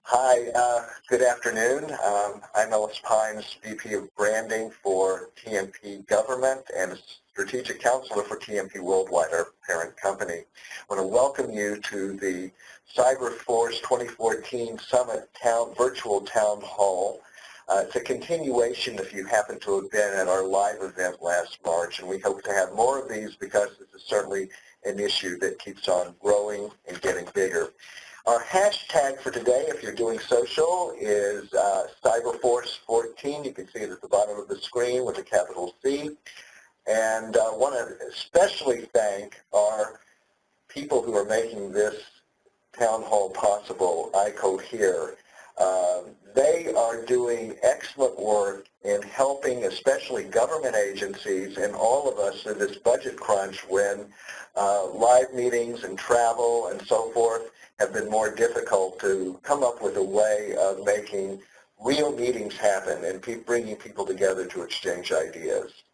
Hi, good afternoon. I'm Ellis Pines, VP of Branding for TMP Government and Strategic Counselor for TMP Worldwide, our parent company. I want to welcome you to the Cyberforce 2014 Summit Virtual Town Hall. It's a continuation if you happen to have been at our live event last March, and we hope to have more of these because this is certainly an issue that keeps on growing and getting bigger. Our hashtag for today, if you're doing social, is Cyberforce14. You can see it at the bottom of the screen with a capital C. And I want to especially thank our people who are making this town hall possible. I cohere. They are doing excellent work in helping especially government agencies and all of us in this budget crunch when live meetings and travel and so forth have been more difficult, to come up with a way of making real meetings happen and bringing people together to exchange ideas.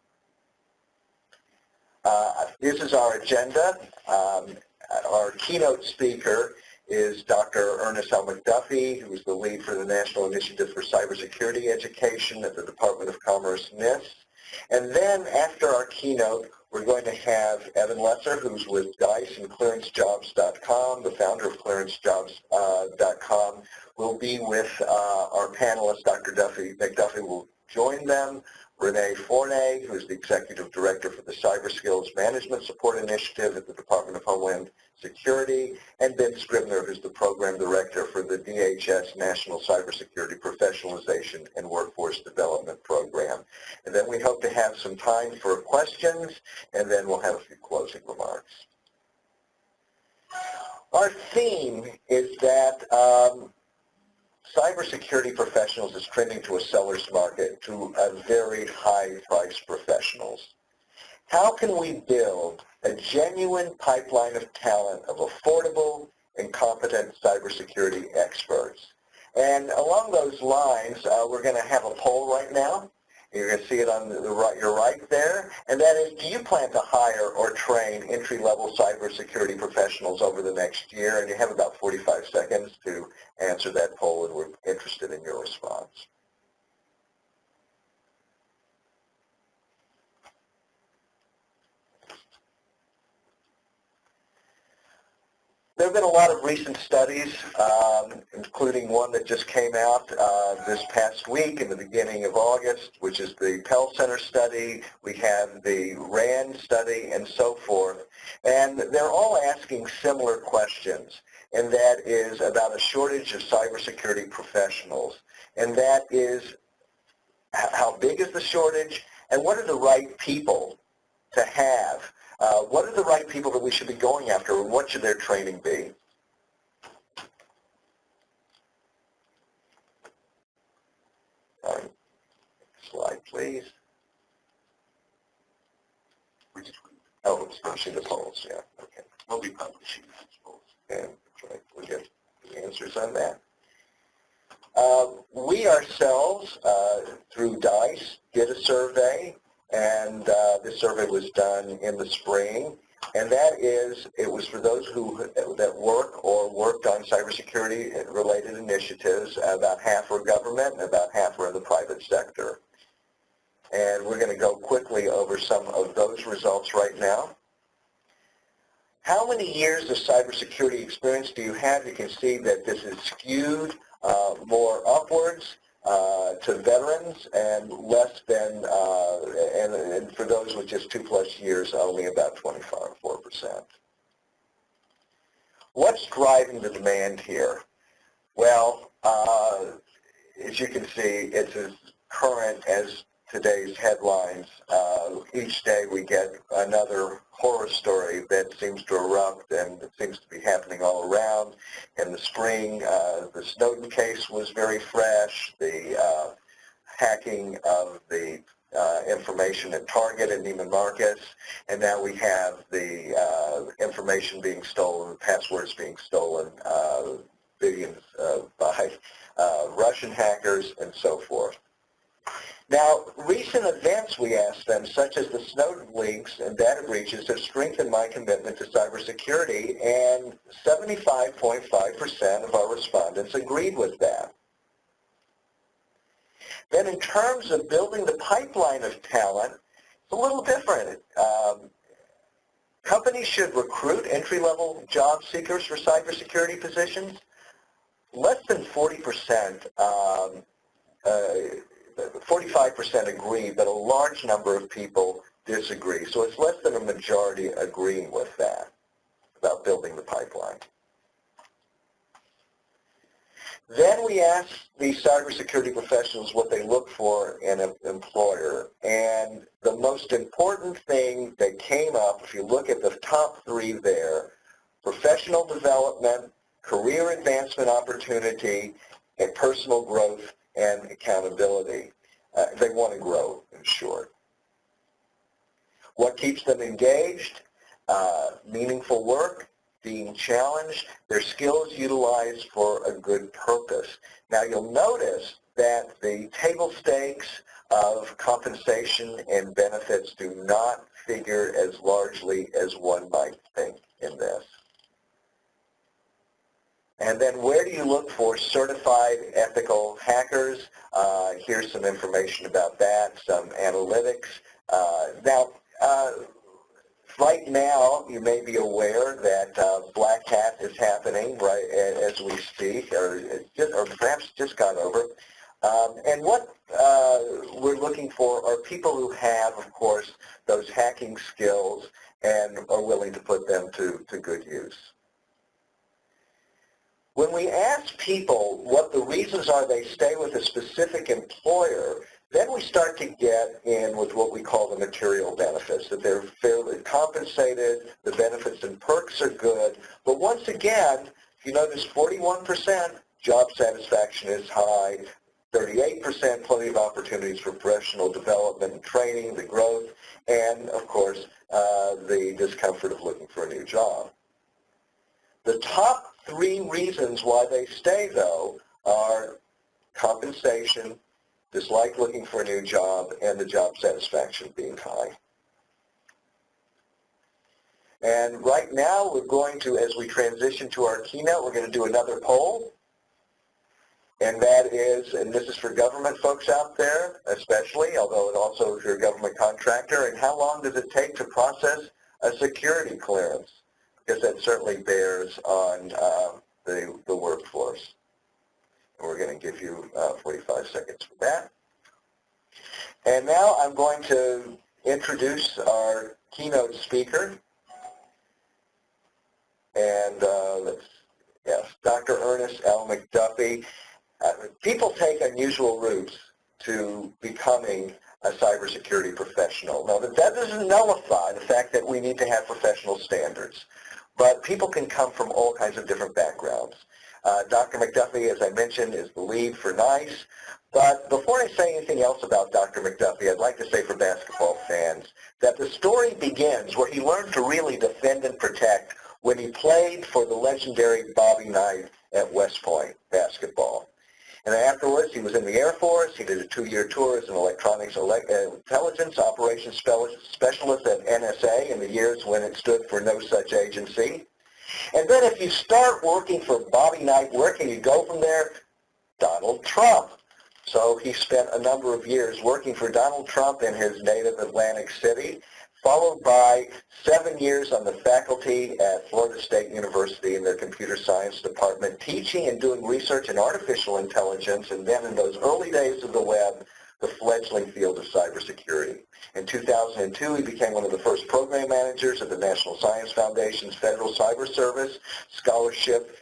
This is our agenda. Our keynote speaker is Dr. Ernest L. McDuffie, who is the lead for the National Initiative for Cybersecurity Education at the Department of Commerce, NIST. And then after our keynote, we're going to have Evan Lesser, who's with DICE and ClearanceJobs.com, the founder of ClearanceJobs.com, will be with our panelists. Dr. McDuffie will join them. Renee Forney, who's the Executive Director for the Cyber Skills Management Support Initiative at the Department of Homeland Security, and Ben Scribner, who's the Program Director for the DHS National Cybersecurity Professionalization and Workforce Development Program. And then we hope to have some time for questions, and then we'll have a few closing remarks. Our theme is that cybersecurity professionals is trending to a seller's market, to a very high-priced professionals. How can we build a genuine pipeline of talent of affordable and competent cybersecurity experts? And along those lines, we're going to have a poll right now. You're going to see it on the right, your right there, and that is, do you plan to hire or train entry-level cybersecurity professionals over the next year? And you have about 45 seconds to answer that poll, and we're interested in your response. There have been a lot of recent studies, including one that just came out this past week in the beginning of August, which is the Pell Center study. We have the RAND study and so forth. And they're all asking similar questions, and that is about a shortage of cybersecurity professionals. And that is, how big is the shortage, and what are the right people to have? What are the right people that we should be going after, and what should their training be? Next slide, please. Oh, it's pushing the polls, yeah, okay. We'll be publishing those polls. And right, we'll get the answers on that. We ourselves, through DICE, did a survey, and this survey was done in the spring, and that is, it was for those that work or worked on cybersecurity-related initiatives. About half were government, and about half were in the private sector. And we're going to go quickly over some of those results right now. How many years of cybersecurity experience do you have? You can see that this is skewed more upwards to veterans, and less than, and for those with just 2+ years, only about 24%. What's driving the demand here? Well, as you can see, it's as current as today's headlines. Each day we get another horror story that seems to erupt, and it seems to be happening all around. In the spring, the Snowden case was very fresh. The hacking of the information at Target and Neiman Marcus, and now we have the information being stolen, passwords being stolen, billions by Russian hackers and so forth. Now, recent events, we ask amongst them, such as the Snowden leaks and data breaches, have strengthened my commitment to cybersecurity, and 75.5% of our respondents agreed with that. Then in terms of building the pipeline of talent, it's a little different. Companies should recruit entry-level job seekers for cybersecurity positions. Less than 40%, 45% agree, but a large number of people disagree. So it's less than a majority agreeing with that, about building the pipeline. Then we asked the cybersecurity professionals what they look for in an employer. And the most important thing that came up, if you look at the top three there, professional development, career advancement opportunity, and personal growth and accountability. They want to grow, in short. What keeps them engaged? Meaningful work, being challenged, their skills utilized for a good purpose. Now you'll notice that the table stakes of compensation and benefits do not figure as largely as one might think in this. And then where do you look for certified ethical hackers? Here's some information about that, some analytics. Right now, you may be aware that Black Hat is happening right as we speak, or perhaps just got over. And what we're looking for are people who have, of course, those hacking skills and are willing to put them to good use. When we ask people what the reasons are they stay with a specific employer, then we start to get in with what we call the material benefits, that they're fairly compensated, the benefits and perks are good. But once again, if you notice 41% job satisfaction is high, 38% plenty of opportunities for professional development and training, the growth, and of course the discomfort of looking for a new job. The top three reasons why they stay, though, are compensation, dislike looking for a new job, and the job satisfaction being high. And right now, we're going to, as we transition to our keynote, we're going to do another poll. And that is, and this is for government folks out there especially, although it also if you're a government contractor, and how long does it take to process a security clearance? Because that certainly bears on the workforce. And we're going to give you 45 seconds for that. And now I'm going to introduce our keynote speaker. And Dr. Ernest L. McDuffie. People take unusual routes to becoming a cybersecurity professional. Now, that doesn't nullify the fact that we need to have professional standards. But people can come from all kinds of different backgrounds. Dr. McDuffie, as I mentioned, is the lead for NICE. But before I say anything else about Dr. McDuffie, I'd like to say for basketball fans that the story begins where he learned to really defend and protect when he played for the legendary Bobby Knight at West Point basketball. And afterwards, he was in the Air Force. He did a 2-year tour as an electronics intelligence operations specialist at NSA in the years when it stood for no such agency. And then if you start working for Bobby Knight, where can you go from there? Donald Trump. So he spent a number of years working for Donald Trump in his native Atlantic City, followed by 7 years on the faculty at Florida State University in their computer science department, teaching and doing research in artificial intelligence, and then in those early days of the web, the fledgling field of cybersecurity. In 2002, he became one of the first program managers at the National Science Foundation's Federal Cyber Service Scholarship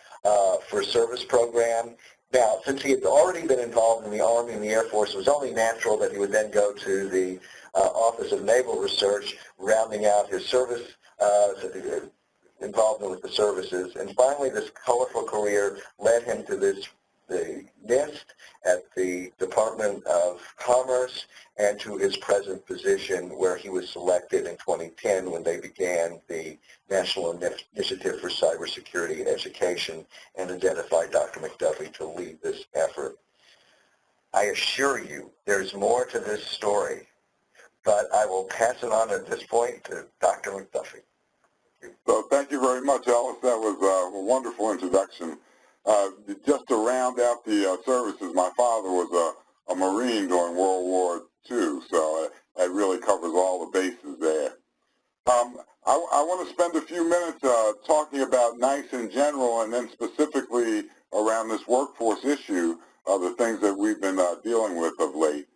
for Service program. Now, since he had already been involved in the Army and the Air Force, it was only natural that he would then go to the Office of Naval Research, rounding out his service involvement with the services. And finally, this colorful career led him to the NIST at the Department of Commerce and to his present position where he was selected in 2010 when they began the National Initiative for Cybersecurity Education and identified Dr. McDuffie to lead this effort. I assure you there's more to this story. but I will pass it on at this point to Dr. McDuffie. So thank you very much, Ellis. That was a wonderful introduction. Just to round out the services, my father was a Marine during World War II, so that really covers all the bases there. I want to spend a few minutes talking about NICE in general and then specifically around this workforce issue of the things that we've been dealing with of late.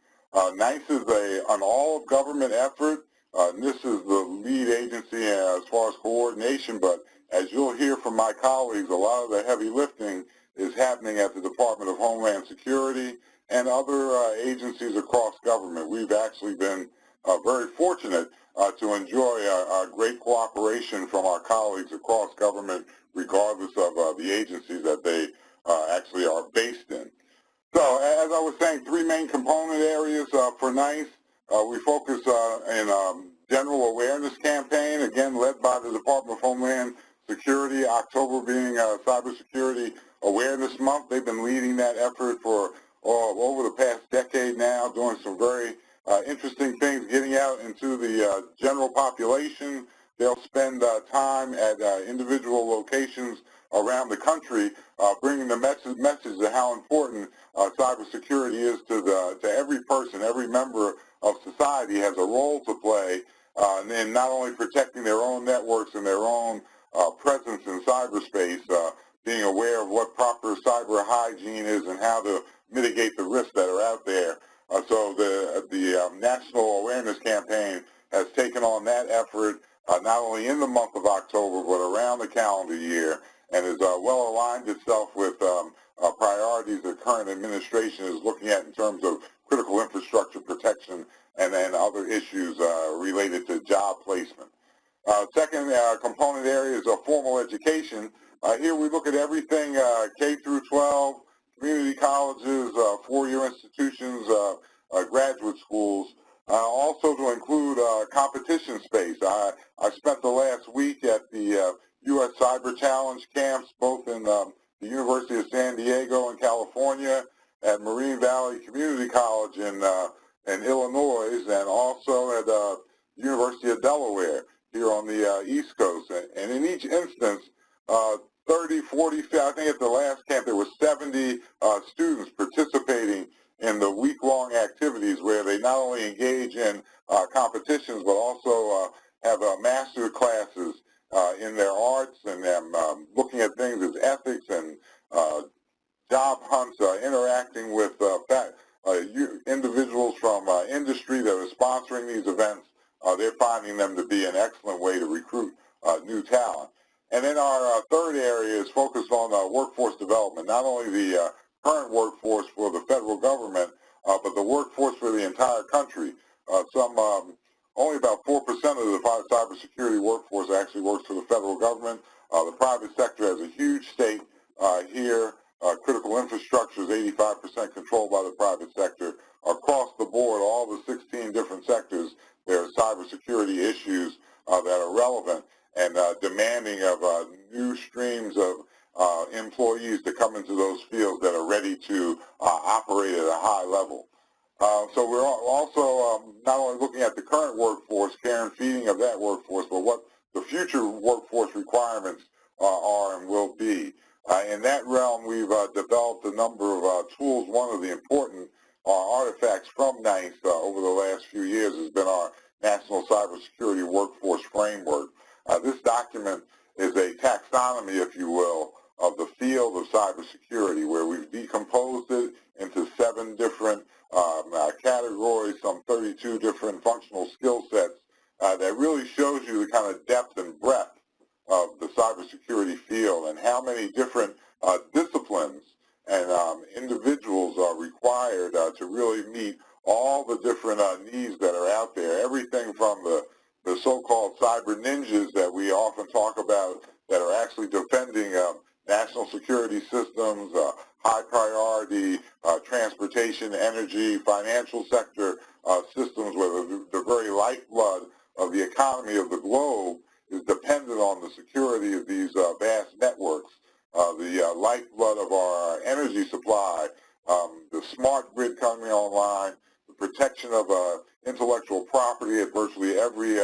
NICE is an all-government effort. This is the lead agency as far as coordination, but as you'll hear from my colleagues, a lot of the heavy lifting is happening at the Department of Homeland Security and other agencies across government. We've actually been very fortunate to enjoy great cooperation from our colleagues across government, regardless of the agencies that they actually are based in. So, as I was saying, three main component areas for NICE. We focus in general awareness campaign, again led by the Department of Homeland Security, October being Cybersecurity Awareness Month. They've been leading that effort for over the past decade now, doing some very interesting things, getting out into the general population. They'll spend time at individual locations around the country, bringing the message of how important cybersecurity is to every person. Every member of society has a role to play in not only protecting their own networks and their own presence in cyberspace, being aware of what proper cyber hygiene is and how to mitigate the risks that are out there. So the National Awareness Campaign has taken on that effort not only in the month of October but around the calendar year, and has well aligned itself with priorities the current administration is looking at in terms of critical infrastructure protection and then other issues related to job placement. Second component area is formal education. Here we look at everything K through 12, community colleges, four-year institutions, graduate schools, also to include competition space. I spent the last week at the U.S. Cyber Challenge camps, both in the University of San Diego in California, at Marine Valley Community College in Illinois, and also at the University of Delaware here on the East Coast. And in each instance, 30, 40, I think at the last camp there were 70 students participating in the week-long activities where they not only engage in competitions but also have master classes in their arts and them looking at things as ethics and job hunts, interacting with individuals from industry that are sponsoring these events. They're finding them to be an excellent way to recruit new talent. And then our third area is focused on workforce development, not only the current workforce for the federal government, but the workforce for the entire country. Only about 4% of the cybersecurity workforce actually works for the federal government. The private sector has a huge stake here. Critical infrastructure is 85% controlled by the private sector. Across the board, all the 16 different sectors, there are cybersecurity issues that are relevant and demanding of new streams of employees to come into those fields that are ready to operate at a high level. So we're also not only looking at the current workforce, care and feeding of that workforce, but what the future workforce requirements are and will be. In that realm, we've developed a number of tools. One of the important artifacts from NICE over the last few years has been our National Cybersecurity Workforce Framework. This document is a taxonomy, if you will, of the field of cybersecurity, where we've decomposed it into 7 different categories, some 32 different functional skill sets that really shows you the kind of depth and breadth of the cybersecurity field and how many different disciplines and individuals are required to really meet all the different needs that are out there. Everything from the so-called cyber ninjas that we often talk about that are actually defending national security systems, high priority transportation, energy, financial sector systems where the very lifeblood of the economy of the globe is dependent on the security of these vast networks. The lifeblood of our energy supply, the smart grid coming online, the protection of intellectual property at virtually every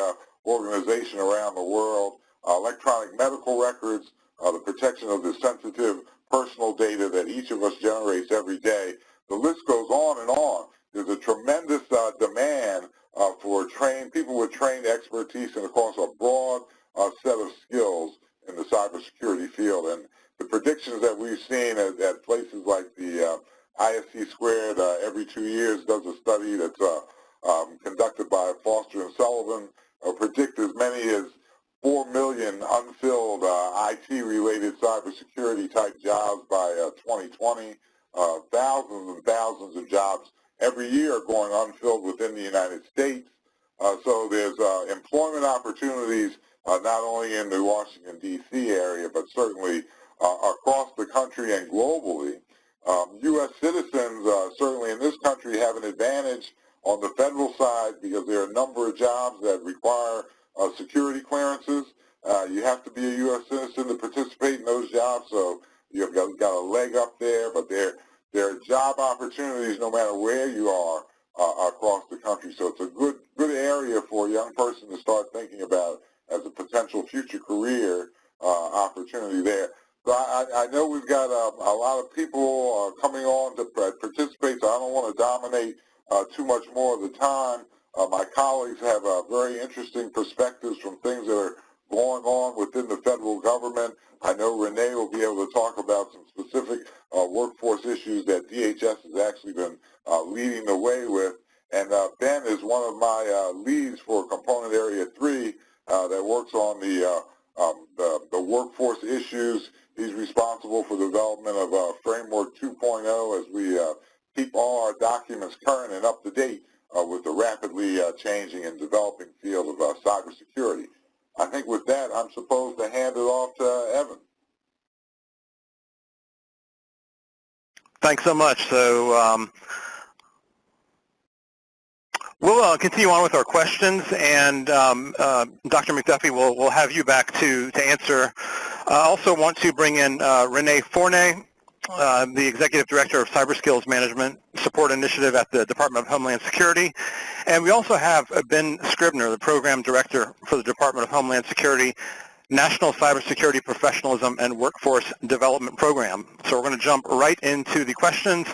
organization around the world, electronic medical records, the protection of the sensitive personal data that each of us generates every day. The list goes on and on. There's a tremendous demand for people with trained expertise and across a broad set of skills in the cybersecurity field. And the predictions that we've seen at places like the ISC Squared every 2 years does a study that's conducted by Foster and Sullivan, predict as many as 4 million unfilled IT-related cybersecurity type jobs by 2020. Thousands and thousands of jobs every year going unfilled within the United States. So there's employment opportunities not only in the Washington, D.C. area, but certainly across the country and globally. U.S. citizens certainly in this country have an advantage on the federal side because there are a number of jobs that require security clearances. You have to be a U.S. citizen to participate in those jobs, so you've got a leg up there, but there are job opportunities no matter where you are across the country. So it's a good area for a young person to start thinking about as a potential future career opportunity there. So I know we've got a lot of people coming on to participate, so I don't want to dominate too much more of the time. My colleagues have very interesting perspectives from things that are going on within the federal government. I know Renee will be able to talk about some specific workforce issues that DHS has actually been leading the way with. And Ben is one of my leads for Component Area 3 that works on the workforce issues. He's responsible for the development of Framework 2.0 as we keep all our documents current and up to date with the rapidly changing and developing field of cybersecurity. I think with that, I'm supposed to hand it off to Evan. Thanks so much. So we'll continue on with our questions, and Dr. McDuffie, we'll have you back to answer. I also want to bring in Renee Forney, the Executive Director of Cyber Skills Management Support Initiative at the Department of Homeland Security. And we also have Ben Scribner, the Program Director for the Department of Homeland Security National Cybersecurity Professionalism and Workforce Development Program. So we're going to jump right into the questions.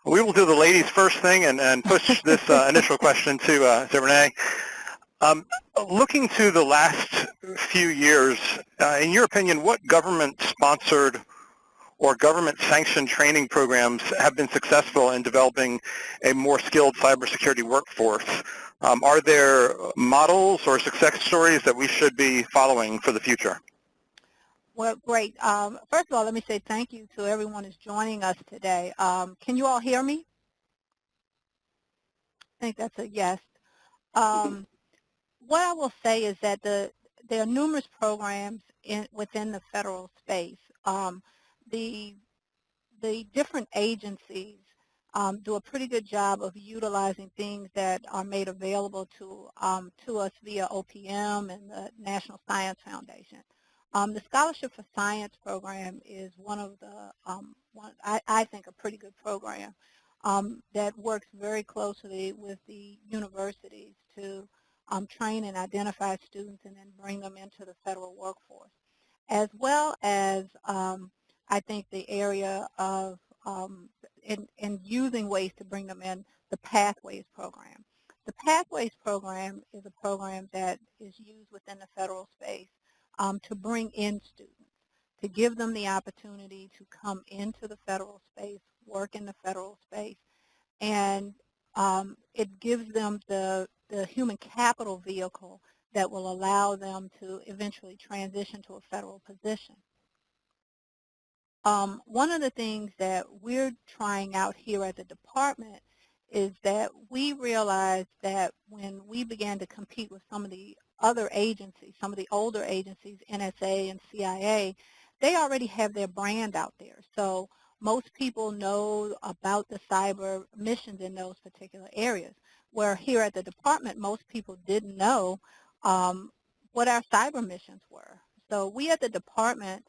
We will do the ladies first thing and push this initial question to Renee. Looking to the last few years, in your opinion, what government-sponsored or government-sanctioned training programs have been successful in developing a more skilled cybersecurity workforce? Are there models or success stories that we should be following for the future? Well, great. First of all, let me say thank you to everyone who's joining us today. Can you all hear me? I think that's a yes. What I will say is that there are numerous programs within the federal space. The different agencies do a pretty good job of utilizing things that are made available to us via OPM and the National Science Foundation. The Scholarship for Science program is one of the, I think, a pretty good program that works very closely with the universities to train and identify students and then bring them into the federal workforce, as well as I think the area of in using ways to bring them in, the Pathways program. The Pathways program is a program that is used within the federal space to bring in students, to give them the opportunity to come into the federal space, work in the federal space, and it gives them the human capital vehicle that will allow them to eventually transition to a federal position. One of the things that we're trying out here at the department is that we realized that when we began to compete with some of the other agencies, some of the older agencies, NSA and CIA, they already have their brand out there. So most people know about the cyber missions in those particular areas, where here at the department, most people didn't know what our cyber missions were. So we at the department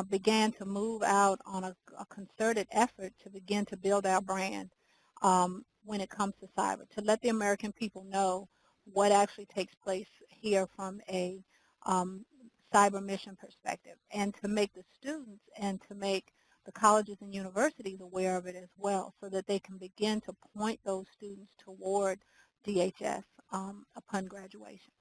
began to move out on a concerted effort to begin to build our brand. when it comes to cyber, to let the American people know what actually takes place here from a cyber mission perspective, and to make the students and to make the colleges and universities aware of it as well, so that they can begin to point those students toward DHS upon graduation.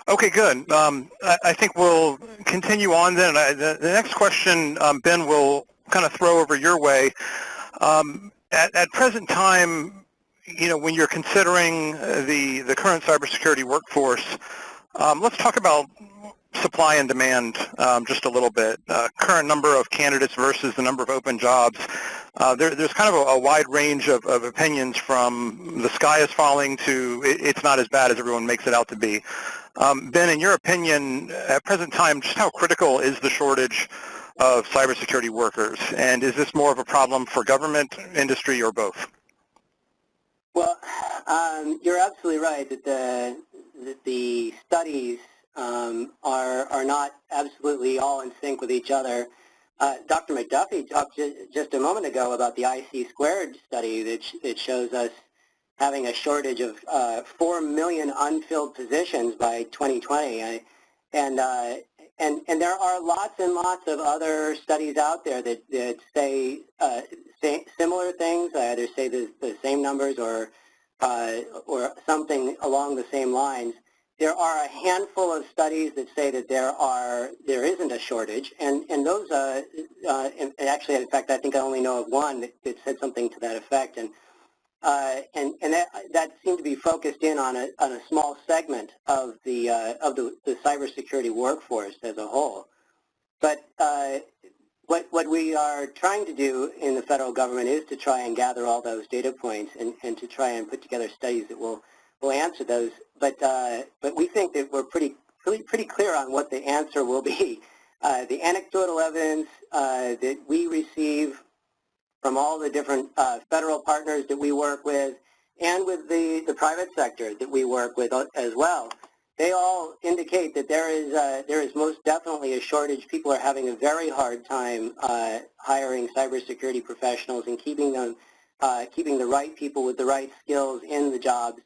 Okay, good. I think we'll continue on then. The next question, Ben, will kind of throw over your way. At present time, when you're considering the current cybersecurity workforce, let's talk about supply and demand just a little bit. Current number of candidates versus the number of open jobs. There's kind of a wide range of opinions, from the sky is falling to it's not as bad as everyone makes it out to be. Ben, in your opinion, at present time, just how critical is the shortage of cybersecurity workers? And is this more of a problem for government, industry, or both? Well, you're absolutely right that the studies are not absolutely all in sync with each other. Dr. McDuffie talked just a moment ago about the IC squared study that shows us having a shortage of 4 million unfilled positions by 2020. And there are lots and lots of other studies out there that say similar things, either say the same numbers or something along the same lines. There are a handful of studies that say that there isn't a shortage, and those and actually, in fact, I think I only know of one that said something to that effect, and that seemed to be focused in on a small segment of the cybersecurity workforce as a whole. But what we are trying to do in the federal government is to try and gather all those data points and to try and put together studies that will answer those. But we think that we're pretty clear on what the answer will be. The anecdotal evidence that we receive from all the different federal partners that we work with, and with the private sector that we work with as well, they all indicate that there is most definitely a shortage. People are having a very hard time hiring cybersecurity professionals and keeping the right people with the right skills in the jobs.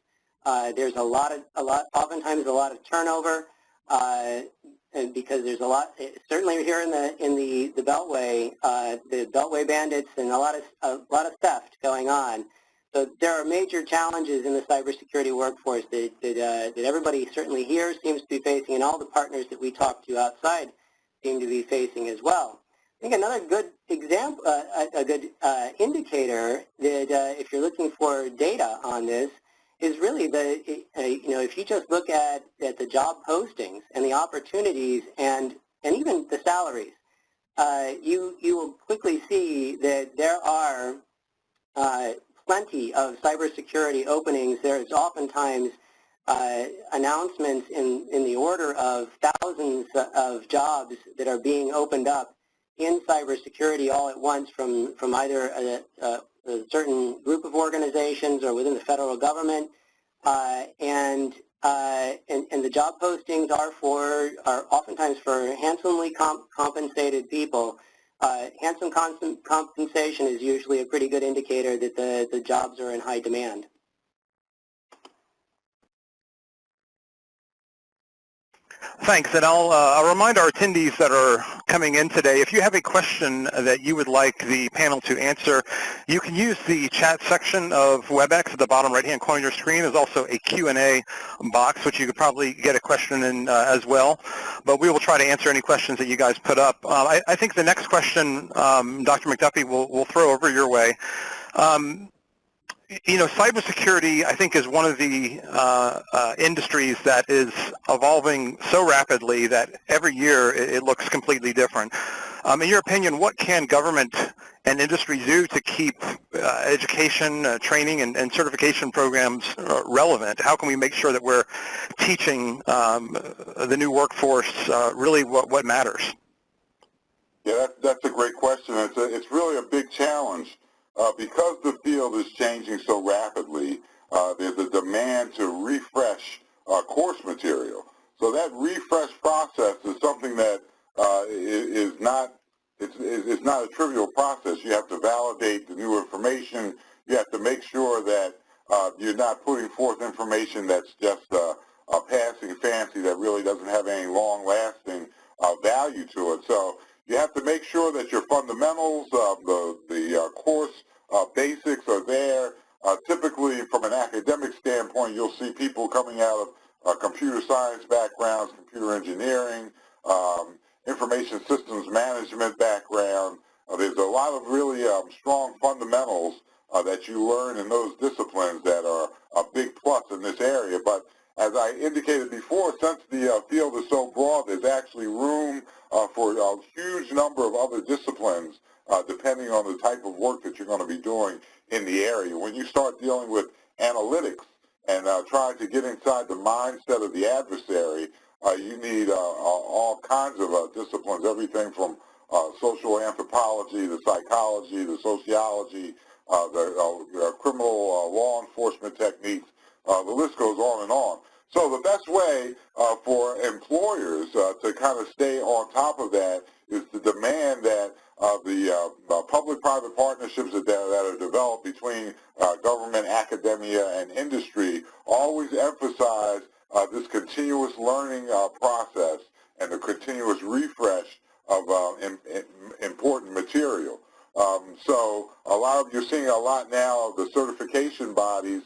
There's oftentimes a lot of turnover, and because there's a lot, certainly here in the Beltway bandits, and a lot of theft going on. So there are major challenges in the cybersecurity workforce that everybody certainly here seems to be facing, and all the partners that we talk to outside seem to be facing as well. I think another good example, a good indicator that if you're looking for data on this, is really if you just look at the job postings and the opportunities and even the salaries, you will quickly see that there are plenty of cybersecurity openings. There's oftentimes announcements in the order of thousands of jobs that are being opened up in cybersecurity all at once from either a certain group of organizations or within the federal government, and the job postings are oftentimes for handsomely compensated people. Handsome compensation is usually a pretty good indicator that the jobs are in high demand. Thanks, and I'll remind our attendees that are coming in today, if you have a question that you would like the panel to answer, you can use the chat section of WebEx at the bottom right-hand corner of your screen. There's also a Q&A box, which you could probably get a question in as well, but we will try to answer any questions that you guys put up. I think the next question, Dr. McDuffie, will throw over your way. Cybersecurity, I think, is one of the industries that is evolving so rapidly that every year it looks completely different. In your opinion, what can government and industry do to keep education, training, and certification programs relevant? How can we make sure that we're teaching the new workforce really what matters? Yeah, that's a great question. It's really a big challenge. Because the field is changing so rapidly, there's a demand to refresh course material. So that refresh process is something that is not it's not a trivial process. You have to validate the new information. You have to make sure that you're not putting forth information that's just a passing fancy that really doesn't have any long-lasting value to it. So you have to make sure that your fundamentals, the course basics are there. Typically, from an academic standpoint, you'll see people coming out of computer science backgrounds, computer engineering, information systems management background. There's a lot of really strong fundamentals that you learn in those disciplines that are a big plus in this area. But as I indicated before, since the field is so broad, there's actually room for a huge number of other disciplines depending on the type of work that you're going to be doing in the area. When you start dealing with analytics and trying to get inside the mindset of the adversary, you need all kinds of disciplines, everything from social anthropology, the psychology, the sociology, the criminal law enforcement techniques. The list goes on and on. So the best way for employers to kind of stay on top of that is to demand that the public-private partnerships that are developed between government, academia, and industry always emphasize this continuous learning process and the continuous refresh of important material. So you're seeing a lot now of the certification bodies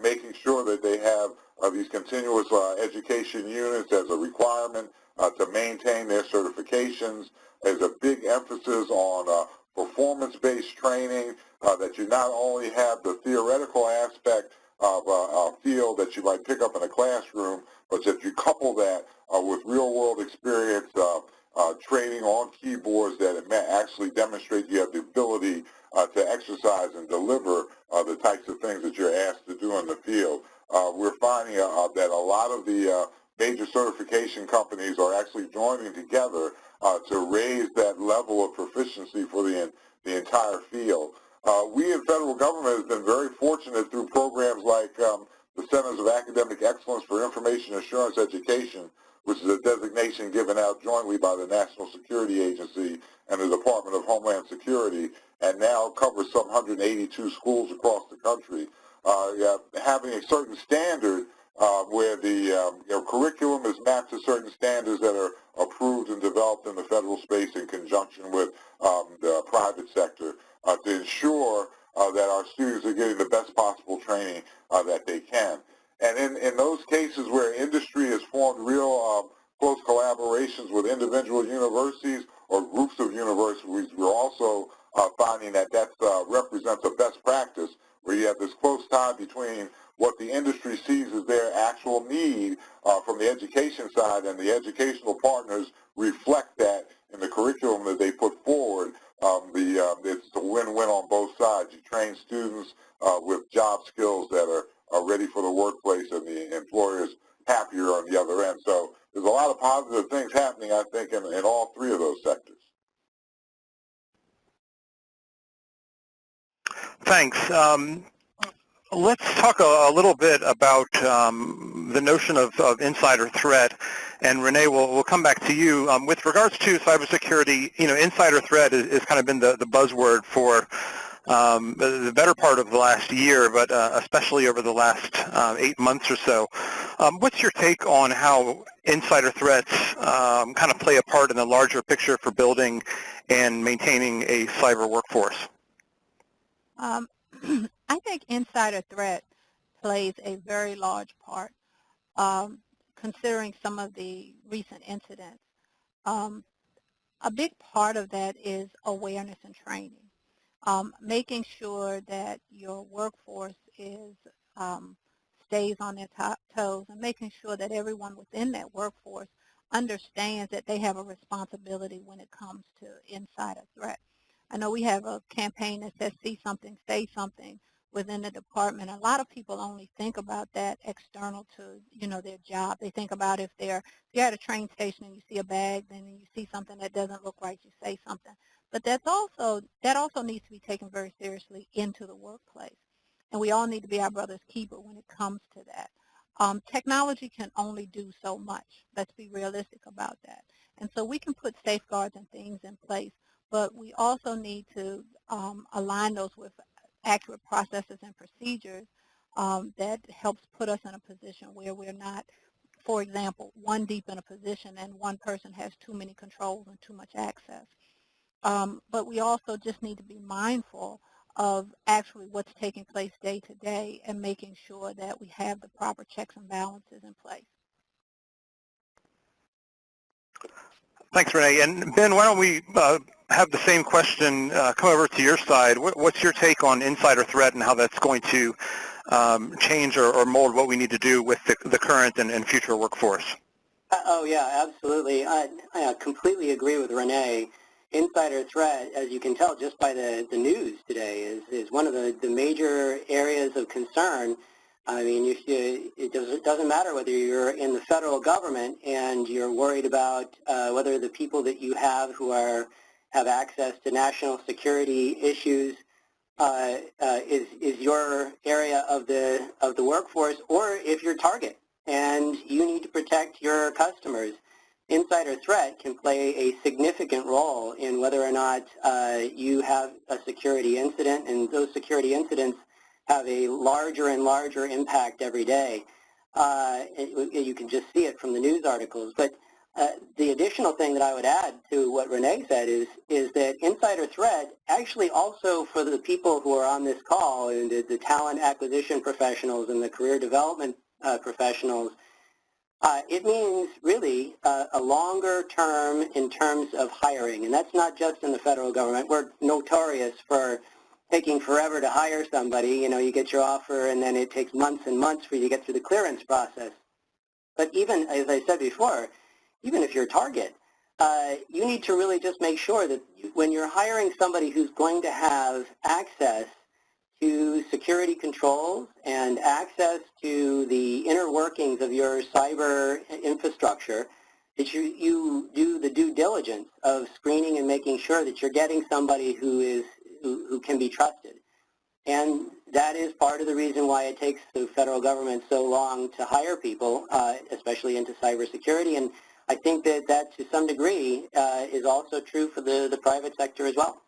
making sure that they have these continuous education units as a requirement to maintain their certifications. There's a big emphasis on performance-based training, that you not only have the theoretical aspect of a field that you might pick up in a classroom, but that you couple that with real-world experience, training on keyboards that actually demonstrate you have the ability to exercise and deliver the types of things that you're asked to do in the field. We're finding that a lot of the major certification companies are actually joining together to raise that level of proficiency for the entire field. We in federal government have been very fortunate through programs like the Centers of Academic Excellence for Information Assurance Education, which is a designation given out jointly by the National Security Agency and the Department of Homeland Security, and now covers some 182 schools across the country. Having a certain standard where the curriculum is mapped to certain standards that are approved and developed in the federal space in conjunction with the private sector to ensure that our students are getting the best possible training that they can. And in those cases where industry has formed real close collaborations with individual universities or groups of universities, we're also finding that represents a best practice where you have this close tie between what the industry sees as their actual need from the education side, and the educational partners reflect that in the curriculum that they put forward. It's a win-win on both sides. You train students with job skills that are ready for the workplace, and the employer's happier on the other end. So there's a lot of positive things happening, I think, in all three of those sectors. Thanks. Let's talk a little bit about the notion of insider threat. And Renee, we'll come back to you. With regards to cybersecurity, insider threat has kind of been the buzzword for the better part of the last year, but especially over the last 8 months or so. What's your take on how insider threats kind of play a part in the larger picture for building and maintaining a cyber workforce? I think insider threat plays a very large part, considering some of the recent incidents. A big part of that is awareness and training, making sure that your workforce stays on their toes, and making sure that everyone within that workforce understands that they have a responsibility when it comes to insider threat. I know we have a campaign that says see something, say something within the department. A lot of people only think about that external to, their job. They think about if you're at a train station and you see a bag, then you see something that doesn't look right, you say something. But that also needs to be taken very seriously into the workplace. And we all need to be our brother's keeper when it comes to that. technology can only do so much. Let's be realistic about that. And so we can put safeguards and things in place, but we also need to align those with accurate processes and procedures that helps put us in a position where we're not, for example, one deep in a position and one person has too many controls and too much access. But we also just need to be mindful of actually what's taking place day to day and making sure that we have the proper checks and balances in place. Thanks, Renee. And Ben, why don't we have the same question come over to your side. What's your take on insider threat and how that's going to change or mold what we need to do with the current and future workforce? Oh, yeah, absolutely. I completely agree with Renee. Insider threat, as you can tell just by the news today, is one of the major areas of concern. I mean, it doesn't matter whether you're in the federal government and you're worried about whether the people that you have who have access to national security issues is your area of the workforce, or if you're target and you need to protect your customers. Insider threat can play a significant role in whether or not you have a security incident, and those security incidents have a larger and larger impact every day. You can just see it from the news articles. But the additional thing that I would add to what Renee said is that insider threat actually also for the people who are on this call, and the talent acquisition professionals and the career development professionals, it means really a longer term in terms of hiring. And that's not just in the federal government. We're notorious for taking forever to hire somebody. You know, you get your offer and then it takes months and months for you to get through the clearance process. But even, as I said before, even if you're a target, you need to really just make sure that when you're hiring somebody who's going to have access to security controls and access to the inner workings of your cyber infrastructure, that you do the due diligence of screening and making sure that you're getting somebody who can be trusted. And that is part of the reason why it takes the federal government so long to hire people, especially into cybersecurity. And I think that to some degree is also true for the private sector as well.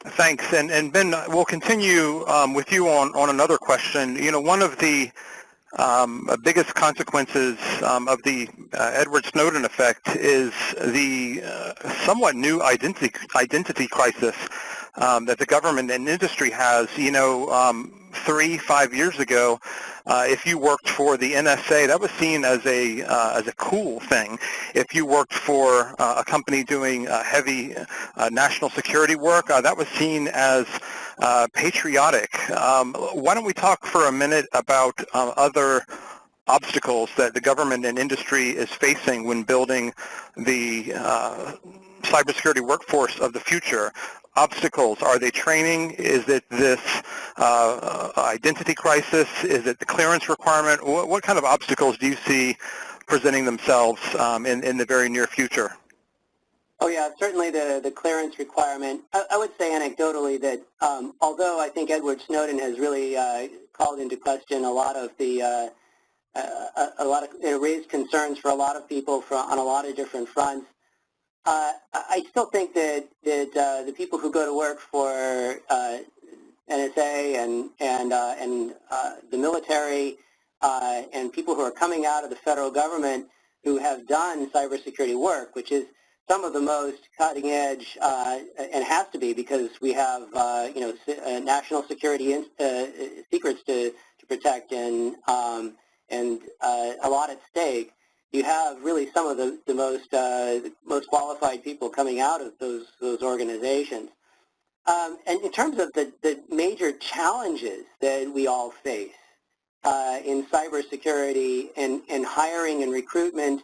Thanks. And Ben, we'll continue with you on another question. You know, one of the biggest consequences of the Edward Snowden effect is the somewhat new identity crisis that the government and industry has. You know, 3-5 years ago, if you worked for the NSA, that was seen as a cool thing. If you worked for a company doing heavy national security work, that was seen as patriotic. Why don't we talk for a minute about other obstacles that the government and industry is facing when building the cybersecurity workforce of the future? Obstacles, are they training? Is it this identity crisis? Is it the clearance requirement? What kind of obstacles do you see presenting themselves in the very near future? Oh yeah, certainly the clearance requirement. I would say anecdotally that although I think Edward Snowden has really called into question a lot of the raised concerns for a lot of people on a lot of different fronts, I still think that the people who go to work for NSA and the military and people who are coming out of the federal government who have done cybersecurity work, which is some of the most cutting edge, and has to be because we have national security secrets to protect and a lot at stake. You have really some of the most qualified people coming out of those organizations. And in terms of the major challenges that we all face in cybersecurity and hiring and recruitment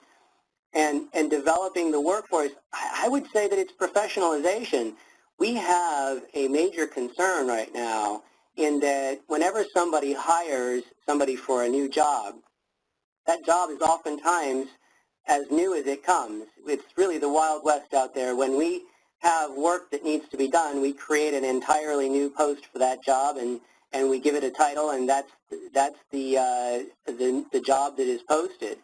and developing the workforce, I would say that it's professionalization. We have a major concern right now in that whenever somebody hires somebody for a new job, that job is oftentimes as new as it comes. It's really the Wild West out there. When we have work that needs to be done, we create an entirely new post for that job, and and we give it a title, and that's the job that is posted.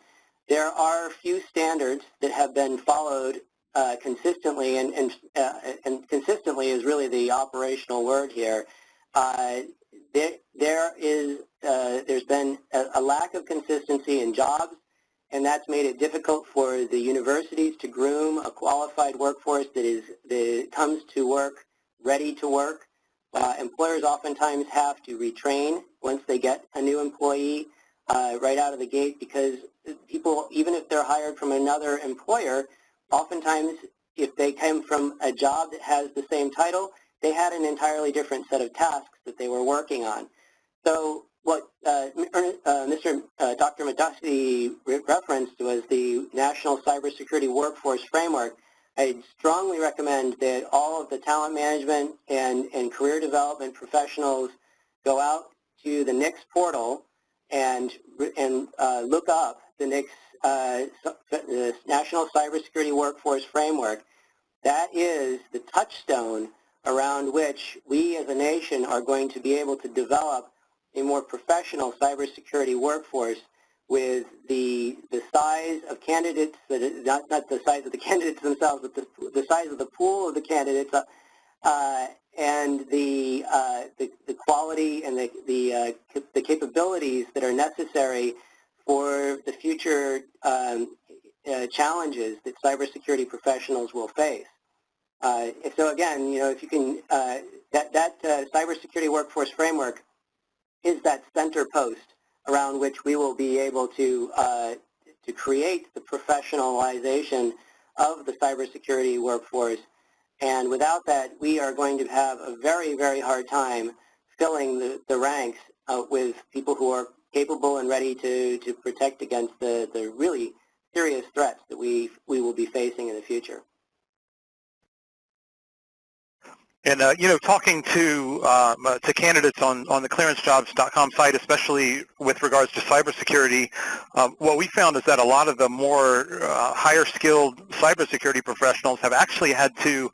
There are few standards that have been followed consistently, and consistently is really the operational word here. There's been a lack of consistency in jobs, and that's made it difficult for the universities to groom a qualified workforce that comes to work ready to work. Employers oftentimes have to retrain once they get a new employee right out of the gate, because people, even if they're hired from another employer, oftentimes if they came from a job that has the same title, they had an entirely different set of tasks that they were working on. So what Dr. McDuffie referenced was the National Cybersecurity Workforce Framework. I'd strongly recommend that all of the talent management and career development professionals go out to the NICS portal and look up the NICS the National Cybersecurity Workforce Framework. That is the touchstone around which we as a nation are going to be able to develop a more professional cybersecurity workforce with the size of candidates, not the size of the candidates themselves, but the size of the pool of the candidates, and the quality and the capabilities that are necessary for the future challenges that cybersecurity professionals will face. So again, if you can, that cybersecurity workforce framework is that center post around which we will be able to create the professionalization of the cybersecurity workforce. And without that, we are going to have a very, very hard time filling the ranks with people who are capable and ready to protect against the really serious threats that we will be facing in the future. And talking to candidates on the clearancejobs.com site, especially with regards to cybersecurity, what we found is that a lot of the more higher skilled cybersecurity professionals have actually had to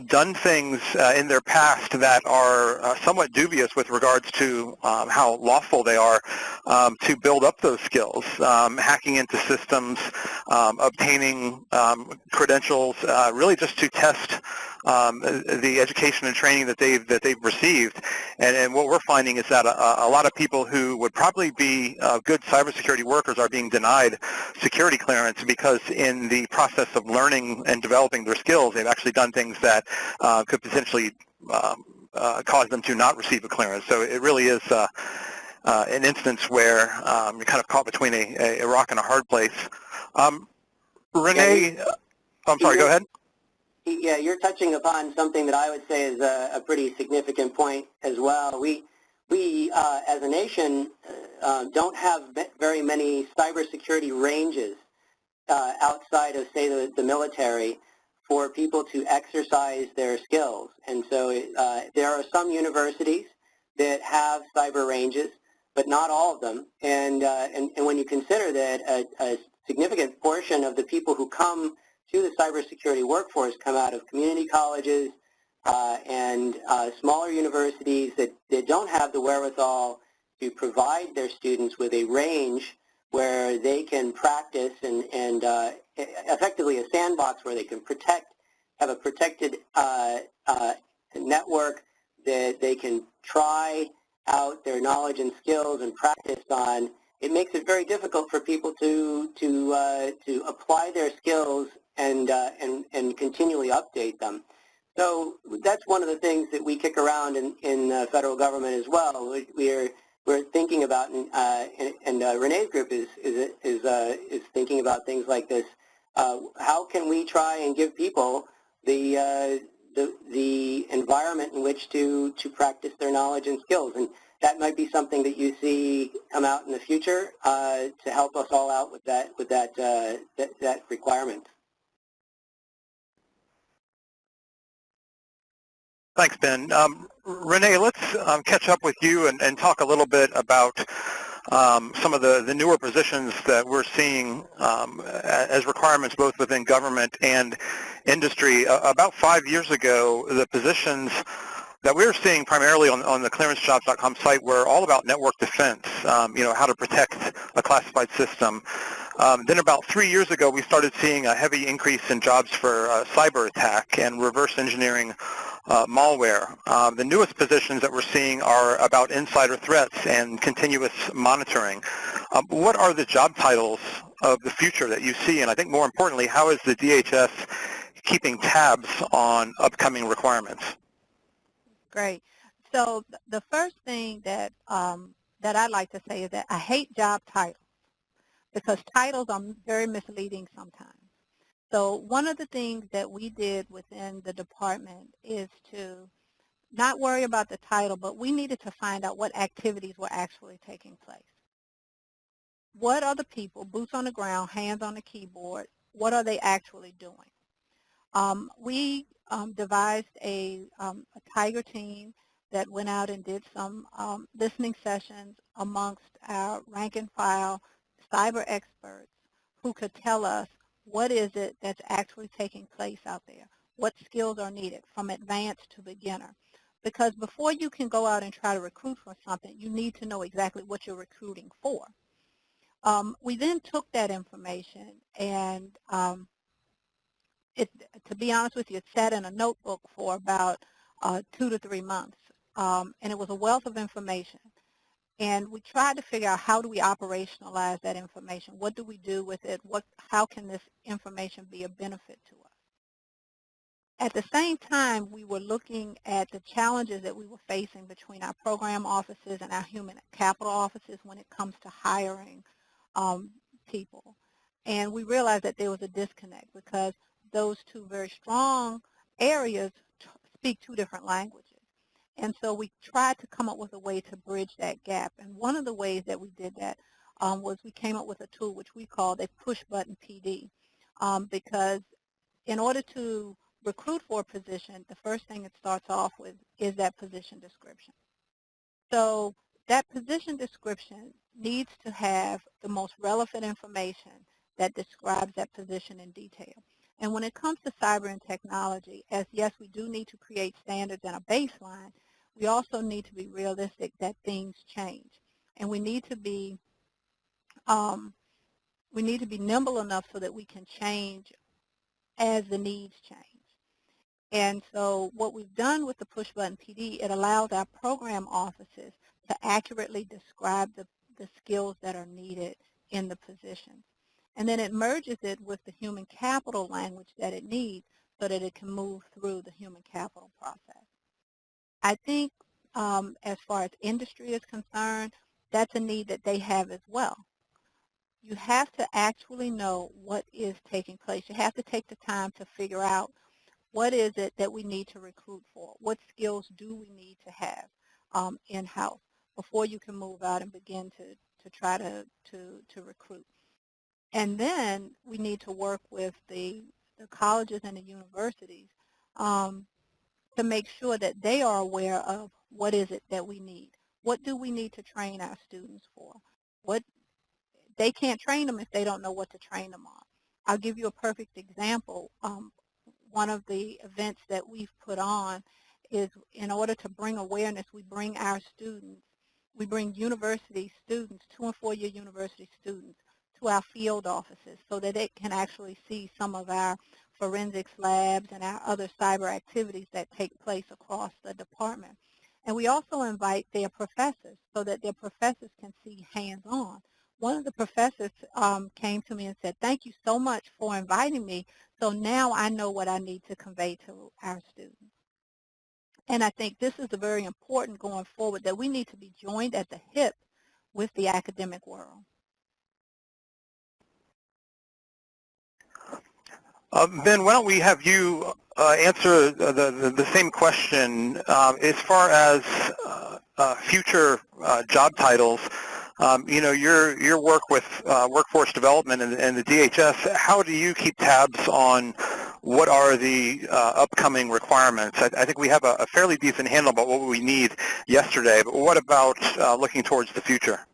done things in their past that are somewhat dubious with regards to how lawful they are to build up those skills, hacking into systems, obtaining credentials, really just to test the education and training that they've received. And what we're finding is that a lot of people who would probably be good cybersecurity workers are being denied security clearance because in the process of learning and developing their skills, they've actually done things that could potentially cause them to not receive a clearance. So it really is an instance where you're kind of caught between a rock and a hard place. Renee, I'm sorry, go ahead. Yeah, you're touching upon something that I would say is a pretty significant point as well. We as a nation don't have very many cybersecurity ranges outside of, say, the military for people to exercise their skills. And so there are some universities that have cyber ranges, but not all of them. And when you consider that a significant portion of the people who come to the cybersecurity workforce come out of community colleges and smaller universities that don't have the wherewithal to provide their students with a range where they can practice and effectively a sandbox where they can have a protected network that they can try out their knowledge and skills and practice on. It makes it very difficult for people to apply their skills and continually update them. So that's one of the things that we kick around in the federal government as well. We're thinking about, and Renee's group is thinking about things like this. How can we try and give people the environment in which to practice their knowledge and skills? And that might be something that you see come out in the future to help us all out with that requirement. Thanks, Ben. Renee, let's catch up with you and talk a little bit about some of the newer positions that we're seeing as requirements both within government and industry. About 5 years ago, the positions that we're seeing primarily on the clearancejobs.com site were all about network defense, how to protect a classified system. Then about 3 years ago, we started seeing a heavy increase in jobs for cyber attack and reverse engineering malware. The newest positions that we're seeing are about insider threats and continuous monitoring. What are the job titles of the future that you see? And I think more importantly, how is the DHS keeping tabs on upcoming requirements? Great. So the first thing that I'd like to say is that I hate job titles because titles are very misleading sometimes. So one of the things that we did within the department is to not worry about the title, but we needed to find out what activities were actually taking place. What are the people, boots on the ground, hands on the keyboard, what are they actually doing? We devised a Tiger team that went out and did some listening sessions amongst our rank and file cyber experts who could tell us what is it that's actually taking place out there, what skills are needed from advanced to beginner. Because before you can go out and try to recruit for something, you need to know exactly what you're recruiting for. We then took that information and to be honest with you, it sat in a notebook for about 2 to 3 months, and it was a wealth of information. And we tried to figure out how do we operationalize that information? What do we do with it? How can this information be a benefit to us? At the same time, we were looking at the challenges that we were facing between our program offices and our human capital offices when it comes to hiring people. And we realized that there was a disconnect because those two very strong areas speak two different languages. And so we tried to come up with a way to bridge that gap. And one of the ways that we did that was we came up with a tool which we called a push-button PD, because in order to recruit for a position, the first thing it starts off with is that position description. So that position description needs to have the most relevant information that describes that position in detail. And when it comes to cyber and technology, as yes, we do need to create standards and a baseline, we also need to be realistic that things change. And we need to be nimble enough so that we can change as the needs change. And so what we've done with the push-button PD, it allows our program offices to accurately describe the skills that are needed in the positions. And then it merges it with the human capital language that it needs so that it can move through the human capital process. I think as far as industry is concerned, that's a need that they have as well. You have to actually know what is taking place. You have to take the time to figure out what is it that we need to recruit for? What skills do we need to have in-house before you can move out and begin to try to recruit? And then we need to work with the colleges and the universities to make sure that they are aware of what is it that we need. What do we need to train our students for? They can't train them if they don't know what to train them on. I'll give you a perfect example. One of the events that we've put on is in order to bring awareness, we bring our students, we bring university students, 2- and 4-year university students, to our field offices so that they can actually see some of our forensics labs and our other cyber activities that take place across the department. And we also invite their professors so that their professors can see hands-on. One of the professors came to me and said, "Thank you so much for inviting me, so now I know what I need to convey to our students." And I think this is very important going forward, that we need to be joined at the hip with the academic world. Ben, why don't we have you answer the same question as far as future job titles. Your work with workforce development and the DHS, how do you keep tabs on what are the upcoming requirements? I think we have a fairly decent handle about what we need yesterday, but what about looking towards the future?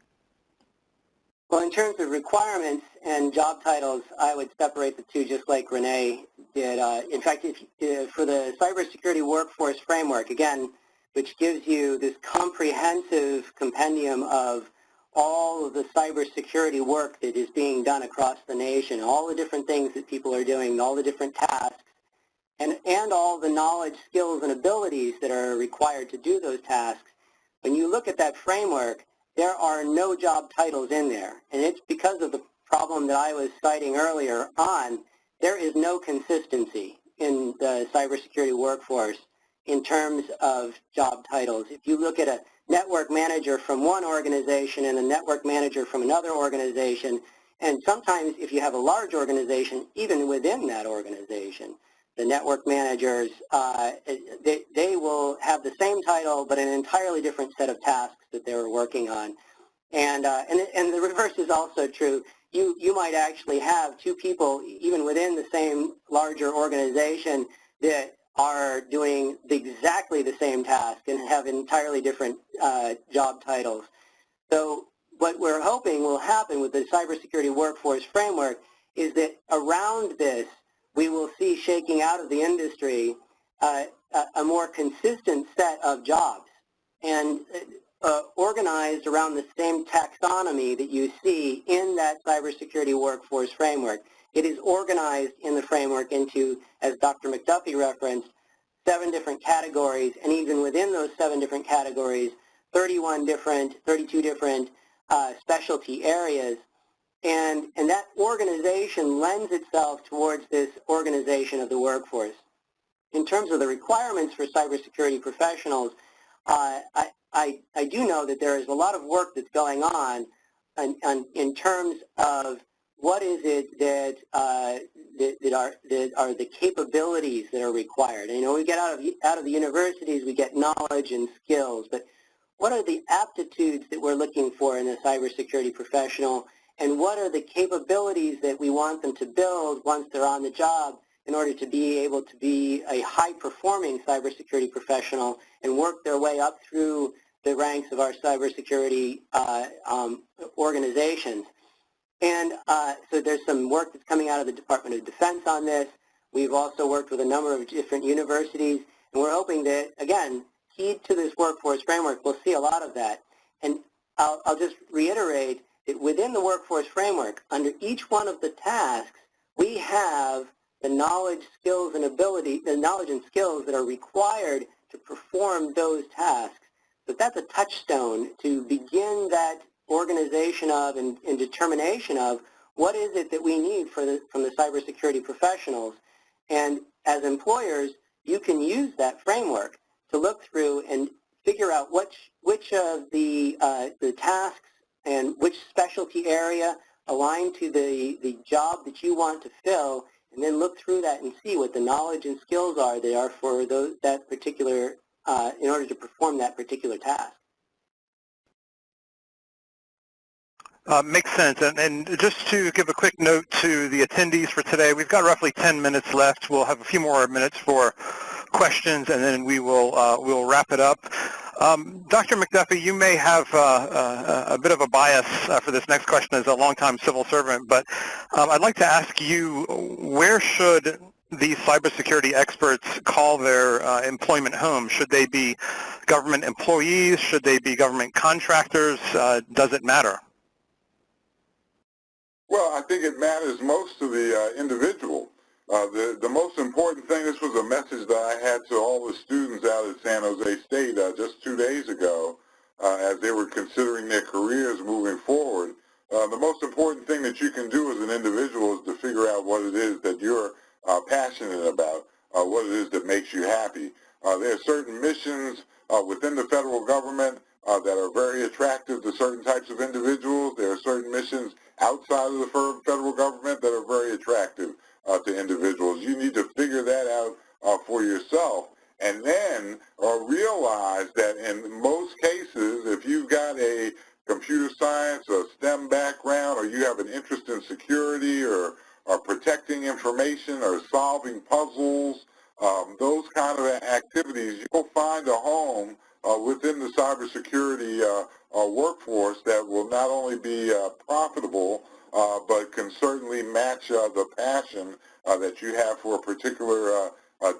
Well, in terms of requirements and job titles, I would separate the two just like Renee did. In fact, for the cybersecurity workforce framework, again, which gives you this comprehensive compendium of all of the cybersecurity work that is being done across the nation, all the different things that people are doing, all the different tasks, and all the knowledge, skills, and abilities that are required to do those tasks. When you look at that framework, there are no job titles in there, and it's because of the problem that I was citing earlier on. There is no consistency in the cybersecurity workforce in terms of job titles. If you look at a network manager from one organization and a network manager from another organization, and sometimes if you have a large organization, even within that organization, the network managers, they will have the same title but an entirely different set of tasks that they were working on. And the reverse is also true. You might actually have two people, even within the same larger organization, that are doing exactly the same task and have entirely different job titles. So what we're hoping will happen with the cybersecurity workforce framework is that around this, we will see shaking out of the industry a more consistent set of jobs and organized around the same taxonomy that you see in that cybersecurity workforce framework. It is organized in the framework into, as Dr. McDuffie referenced, 7 different categories, and even within those 7 different categories, 32 different specialty areas. And that organization lends itself towards this organization of the workforce. In terms of the requirements for cybersecurity professionals, I do know that there is a lot of work that's going on in terms of what is it that are the capabilities that are required. And, we get out of the universities, we get knowledge and skills, but what are the aptitudes that we're looking for in a cybersecurity professional, and what are the capabilities that we want them to build once they're on the job in order to be able to be a high-performing cybersecurity professional and work their way up through the ranks of our cybersecurity organizations. And so there's some work that's coming out of the Department of Defense on this. We've also worked with a number of different universities, and we're hoping that, again, keyed to this workforce framework, we'll see a lot of that. And I'll just reiterate that within the workforce framework, under each one of the tasks, we have the knowledge, skills, and ability, the knowledge and skills that are required to perform those tasks. But that's a touchstone to begin that organization of and determination of what is it that we need from the cybersecurity professionals. And as employers, you can use that framework to look through and figure out which of the tasks and which specialty area align to the job that you want to fill, and then look through that and see what the knowledge and skills are they are for that particular, in order to perform that particular task. Makes sense. And just to give a quick note to the attendees for today, we've got roughly 10 minutes left. We'll have a few more minutes for questions, and then we will we'll wrap it up. Dr. McDuffie, you may have a bit of a bias for this next question as a longtime civil servant, but I'd like to ask you, where should these cybersecurity experts call their employment home? Should they be government employees? Should they be government contractors? Does it matter? Well, I think it matters most to the individual. The most important thing, this was a message that I had to all the students out at San Jose State just 2 days ago as they were considering their careers moving forward. The most important thing that you can do as an individual is to figure out what it is that you're passionate about, what it is that makes you happy. There are certain missions within the federal government that are very attractive to certain types of individuals. There are certain missions outside of the federal government that are very attractive to individuals. You need to figure that out for yourself, and then realize that in most cases, if you've got a computer science or STEM background, or you have an interest in security or protecting information or solving puzzles, those kind of activities, you'll find a home within the cybersecurity workforce that will not only be profitable, but can certainly match the passion that you have for a particular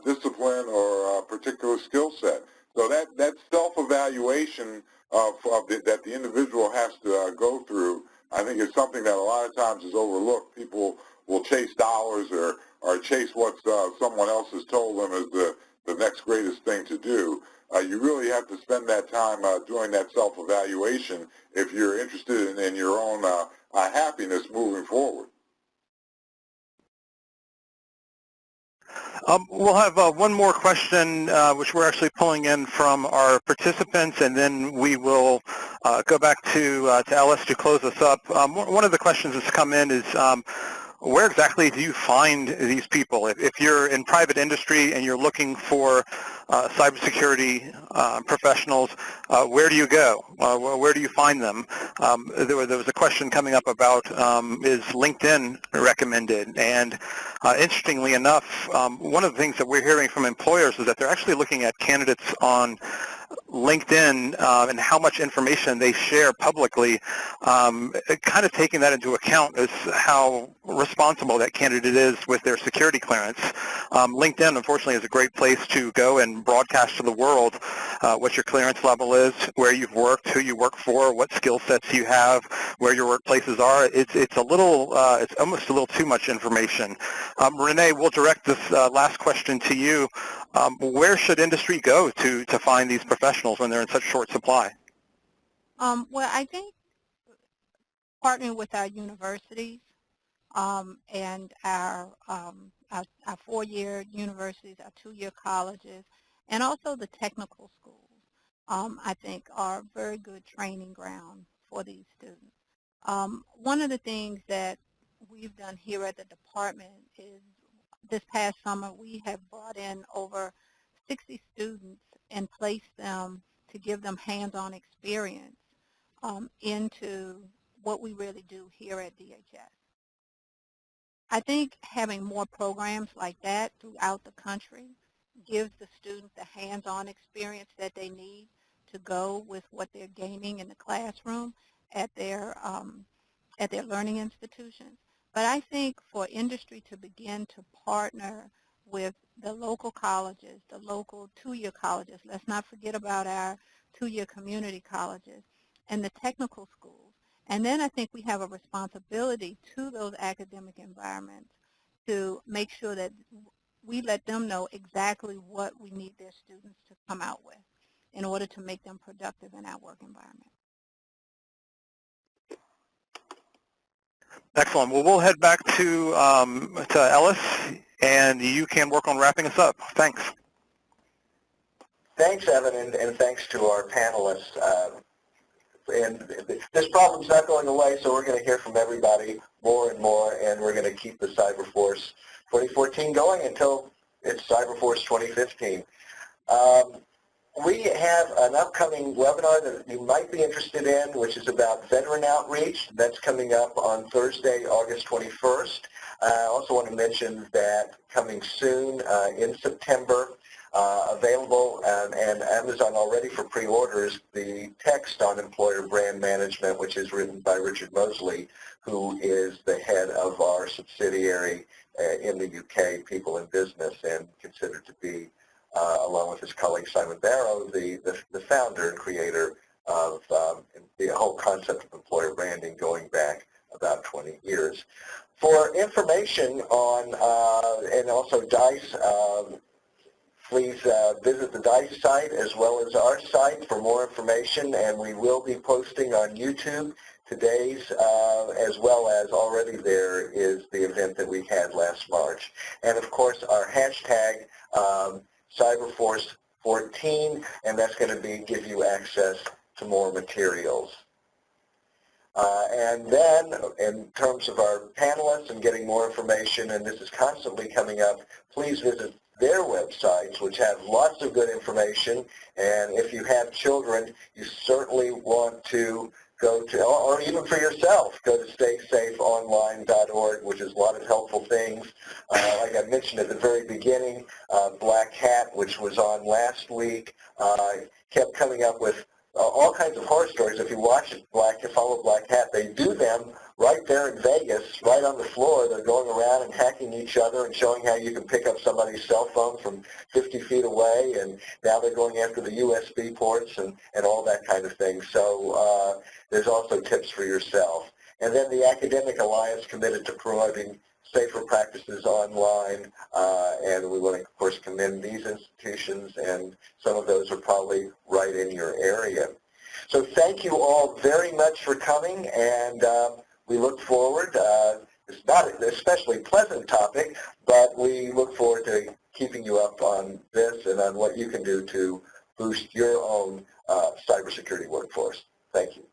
discipline or a particular skill set. So that self-evaluation that the individual has to go through, I think, is something that a lot of times is overlooked. People will chase dollars or chase what someone else has told them is the next greatest thing to do. You really have to spend that time doing that self-evaluation if you're interested in your own happiness moving forward. We'll have one more question, which we're actually pulling in from our participants, and then we will go back to Ellis to close us up. One of the questions that's come in is, where exactly do you find these people? If you're in private industry and you're looking for cybersecurity professionals, where do you go? Where do you find them? There was a question coming up about, is LinkedIn recommended? And interestingly enough, one of the things that we're hearing from employers is that they're actually looking at candidates on LinkedIn and how much information they share publicly, kind of taking that into account as how responsible that candidate is with their security clearance. LinkedIn, unfortunately, is a great place to go and broadcast to the world what your clearance level is, where you've worked, who you work for, what skill sets you have, where your workplaces are. It's a little, it's almost a little too much information. Renee, we'll direct this last question to you. Where should industry go to find these professionals when they're in such short supply? Well, I think partnering with our universities and our four-year universities, our two-year colleges, and also the technical schools, I think are very good training ground for these students. One of the things that we've done here at the department is this past summer we have brought in over 60 students and placed them to give them hands-on experience into what we really do here at DHS. I think having more programs like that throughout the country gives the students the hands-on experience that they need to go with what they're gaining in the classroom at their learning institutions. But I think for industry to begin to partner with the local colleges, the local two-year colleges, let's not forget about our two-year community colleges, and the technical schools. And then I think we have a responsibility to those academic environments to make sure that we let them know exactly what we need their students to come out with in order to make them productive in our work environment. Excellent. Well, we'll head back to Ellis, and you can work on wrapping us up. Thanks. Thanks, Evan, and thanks to our panelists. And this problem's not going away, so we're going to hear from everybody more and more, and we're going to keep the Cyberforce 2014 going until it's Cyberforce 2015. We have an upcoming webinar that you might be interested in, which is about veteran outreach. That's coming up on Thursday, August 21st. I also want to mention that coming soon in September, available and Amazon already for pre-orders, the text on employer brand management, which is written by Richard Mosley, who is the head of our subsidiary in the UK, People in Business, and considered to be, along with his colleague Simon Barrow, the founder and creator of the whole concept of employer branding going back about 20 years. For information on, and also DICE, please visit the DICE site as well as our site for more information, and we will be posting on YouTube today's, as well as already there is the event that we had last March. And of course our hashtag Cyberforce 14, and that's going to give you access to more materials. And then in terms of our panelists and getting more information, and this is constantly coming up, please visit their websites, which have lots of good information. And if you have children, you certainly want to go to, or even for yourself, go to staysafeonline.org, which is a lot of helpful things. Like I mentioned at the very beginning, Black Hat, which was on last week, kept coming up with all kinds of horror stories. If you watch follow Black Hat, they do them right there in Vegas, right on the floor. They're going around and hacking each other and showing how you can pick up somebody's cell phone from 50 feet away, and now they're going after the USB ports and all that kind of thing. So there's also tips for yourself. And then the Academic Alliance committed to promoting safer practices online, and we want to, of course, commend these institutions, and some of those are probably right in your area. So thank you all very much for coming, and we look forward. It's not an especially pleasant topic, but we look forward to keeping you up on this and on what you can do to boost your own cybersecurity workforce. Thank you.